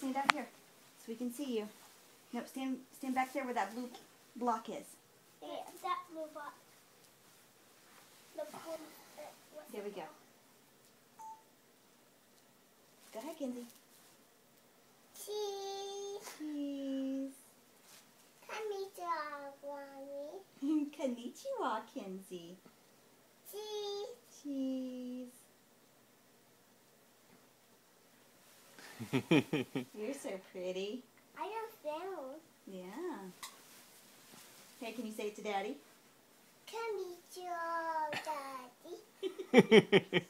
stand out here so we can see you. No, stand back there where that blue block is. Yeah, that blue block. There we go. Go ahead, Kenzie. Cheese. Cheese. Konnichiwa, Kenzie. Cheese. Cheese. You're so pretty. I don't know. Yeah. Hey, can you say it to Daddy? Konnichiwa, Daddy.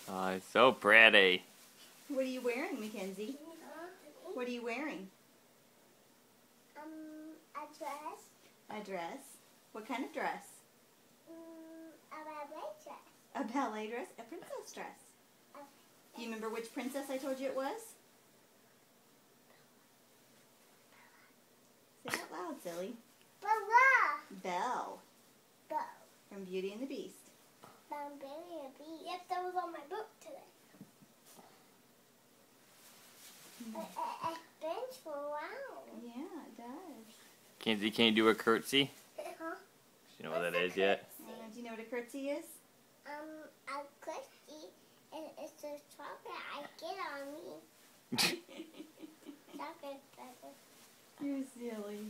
Oh, it's so pretty. What are you wearing, Mackenzie? What are you wearing? A dress. A dress. What kind of dress? A ballet dress. A ballet dress? A princess dress. Do you remember which princess I told you it was? Say it out loud, silly. Bella. Belle. Belle. From Beauty and the Beast. From Beauty and the Beast. Yep, that was on my book today. It's been for a while. Yeah, it does. Kenzie, can you do a curtsy? Huh? Do you know what that is yet? Do you know what a curtsy is? A cookie, and it's a chocolate I get on me. Chocolate feather. You're silly.